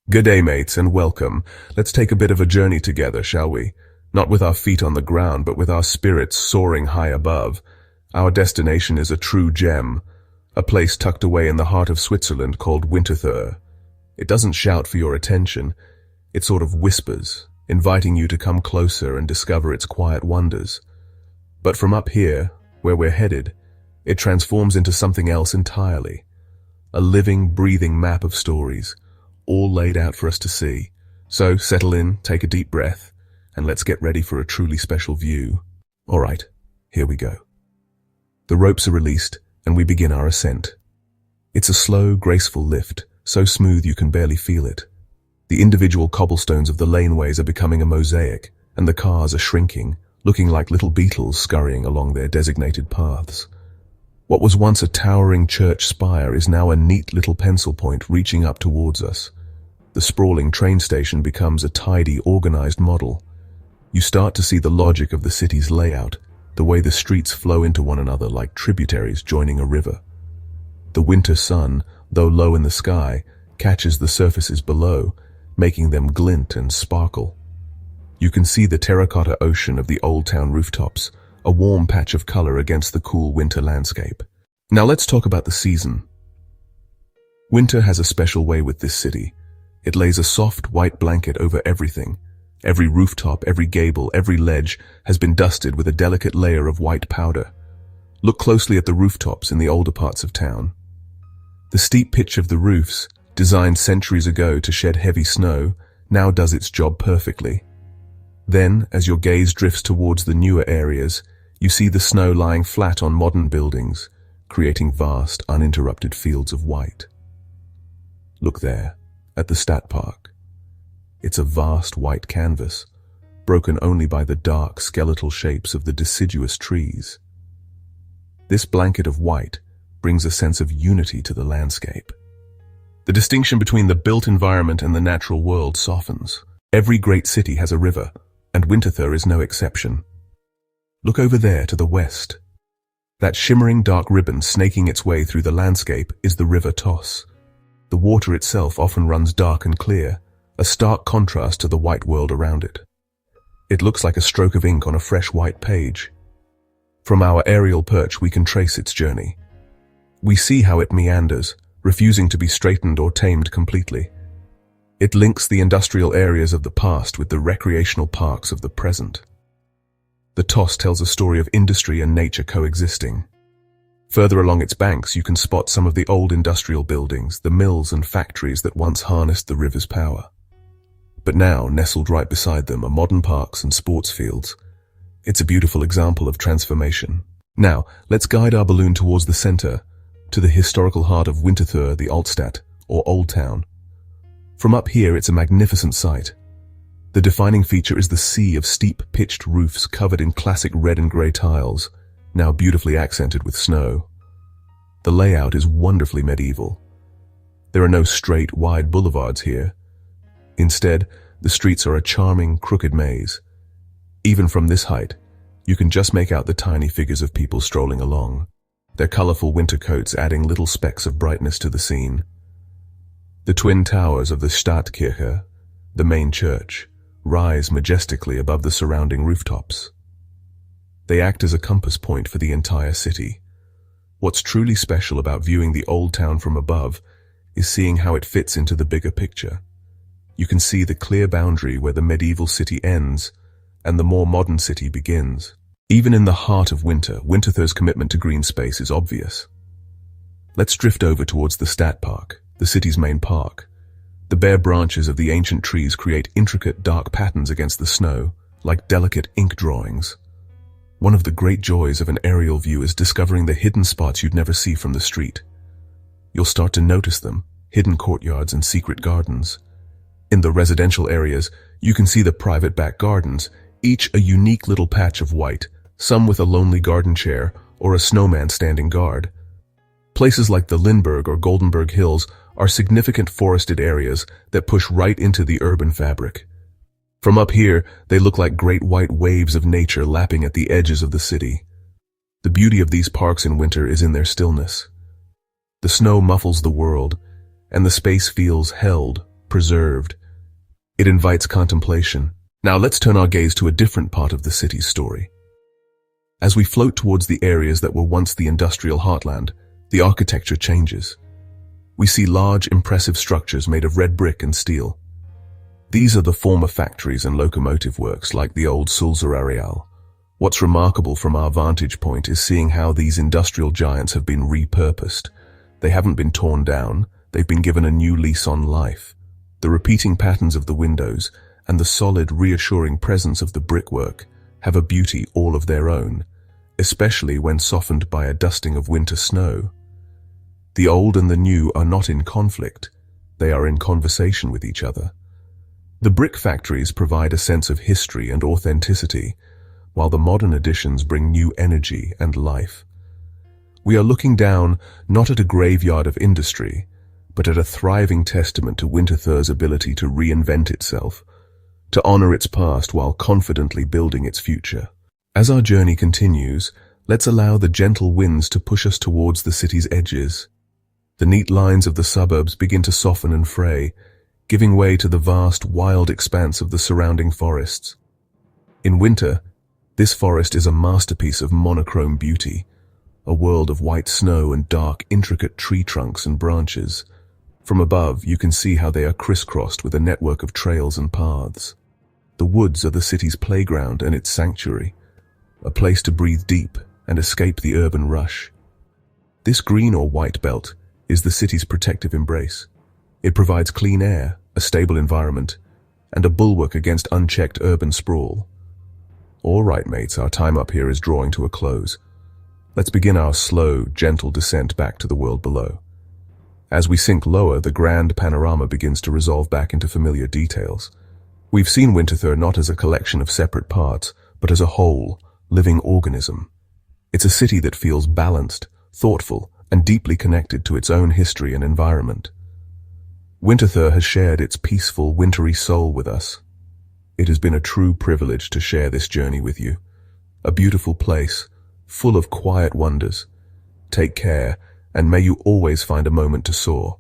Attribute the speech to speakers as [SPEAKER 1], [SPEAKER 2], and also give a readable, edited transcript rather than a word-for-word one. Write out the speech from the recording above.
[SPEAKER 1] Good day, mates, and welcome. Let's take a bit of a journey together, shall we? Not with our feet on the ground, but with our spirits soaring high above. Our destination is a true gem, a place tucked away in the heart of Switzerland called Winterthur. It doesn't shout for your attention. It sort of whispers, inviting you to come closer and discover its quiet wonders. But from up here, where we're headed, it transforms into something else entirely. A living, breathing map of stories, all laid out for us to see. So settle in, take a deep breath, and let's get ready for a truly special view. All right, here we go. The ropes are released, and we begin our ascent. It's a slow, graceful lift, so smooth you can barely feel it. The individual cobblestones of the laneways are becoming a mosaic, and the cars are shrinking, looking like little beetles scurrying along their designated paths. What was once a towering church spire is now a neat little pencil point reaching up towards us. The sprawling train station becomes a tidy, organized model. You start to see the logic of the city's layout, the way the streets flow into one another like tributaries joining a river. The winter sun, though low in the sky, catches the surfaces below, making them glint and sparkle. You can see the terracotta ocean of the old town rooftops, a warm patch of color against the cool winter landscape. Now let's talk about the season. Winter has a special way with this city. It lays a soft white blanket over everything. Every rooftop, every gable, every ledge has been dusted with a delicate layer of white powder. Look closely at the rooftops in the older parts of town. The steep pitch of the roofs, designed centuries ago to shed heavy snow, now does its job perfectly. Then, as your gaze drifts towards the newer areas, you see the snow lying flat on modern buildings, creating vast, uninterrupted fields of white. Look there, at the Stat Park. It's a vast white canvas, broken only by the dark, skeletal shapes of the deciduous trees. This blanket of white brings a sense of unity to the landscape. The distinction between the built environment and the natural world softens. Every great city has a river, and Winterthur is no exception. Look over there to the west. That shimmering dark ribbon snaking its way through the landscape is the river Töss. The water itself often runs dark and clear, a stark contrast to the white world around it. It looks like a stroke of ink on a fresh white page. From our aerial perch we can trace its journey. We see how it meanders, refusing to be straightened or tamed completely. It links the industrial areas of the past with the recreational parks of the present. The Töss tells a story of industry and nature coexisting. Further along its banks you can spot some of the old industrial buildings, the mills and factories that once harnessed the river's power. But now, nestled right beside them, are modern parks and sports fields. It's a beautiful example of transformation. Now, let's guide our balloon towards the center, to the historical heart of Winterthur, the Altstadt, or Old Town. From up here, it's a magnificent sight. The defining feature is the sea of steep, pitched roofs covered in classic red and gray tiles, now beautifully accented with snow. The layout is wonderfully medieval. There are no straight, wide boulevards here. Instead, the streets are a charming, crooked maze. Even from this height, you can just make out the tiny figures of people strolling along, their colorful winter coats adding little specks of brightness to the scene. The twin towers of the Stadtkirche, the main church, rise majestically above the surrounding rooftops. They act as a compass point for the entire city. What's truly special about viewing the old town from above is seeing how it fits into the bigger picture. You can see the clear boundary where the medieval city ends and the more modern city begins. Even in the heart of winter, Winterthur's commitment to green space is obvious. Let's drift over towards the Stat Park, the city's main park. The bare branches of the ancient trees create intricate dark patterns against the snow, like delicate ink drawings. One of the great joys of an aerial view is discovering the hidden spots you'd never see from the street. You'll start to notice them, hidden courtyards and secret gardens. In the residential areas, you can see the private back gardens, each a unique little patch of white, some with a lonely garden chair or a snowman standing guard. Places like the Lindbergh or Goldenberg Hills are significant forested areas that push right into the urban fabric. From up here, they look like great white waves of nature lapping at the edges of the city. The beauty of these parks in winter is in their stillness. The snow muffles the world, and the space feels held, preserved. It invites contemplation. Now let's turn our gaze to a different part of the city's story. As we float towards the areas that were once the industrial heartland, the architecture changes. We see large, impressive structures made of red brick and steel. These are the former factories and locomotive works like the old Sulzer Areal. What's remarkable from our vantage point is seeing how these industrial giants have been repurposed. They haven't been torn down, they've been given a new lease on life. The repeating patterns of the windows and the solid, reassuring presence of the brickwork have a beauty all of their own, especially when softened by a dusting of winter snow. The old and the new are not in conflict, they are in conversation with each other. The brick factories provide a sense of history and authenticity, while the modern additions bring new energy and life. We are looking down not at a graveyard of industry, but at a thriving testament to Winterthur's ability to reinvent itself, to honor its past while confidently building its future. As our journey continues, let's allow the gentle winds to push us towards the city's edges. The neat lines of the suburbs begin to soften and fray, giving way to the vast, wild expanse of the surrounding forests. In winter, this forest is a masterpiece of monochrome beauty, a world of white snow and dark, intricate tree trunks and branches. From above, you can see how they are crisscrossed with a network of trails and paths. The woods are the city's playground and its sanctuary, a place to breathe deep and escape the urban rush. This green or white belt is the city's protective embrace. It provides clean air, a stable environment, and a bulwark against unchecked urban sprawl. All right, mates, our time up here is drawing to a close. Let's begin our slow, gentle descent back to the world below. As we sink lower, the grand panorama begins to resolve back into familiar details. We've seen Winterthur not as a collection of separate parts, but as a whole, living organism. It's a city that feels balanced, thoughtful, and deeply connected to its own history and environment. Winterthur has shared its peaceful, wintry soul with us. It has been a true privilege to share this journey with you. A beautiful place, full of quiet wonders. Take care, and may you always find a moment to soar.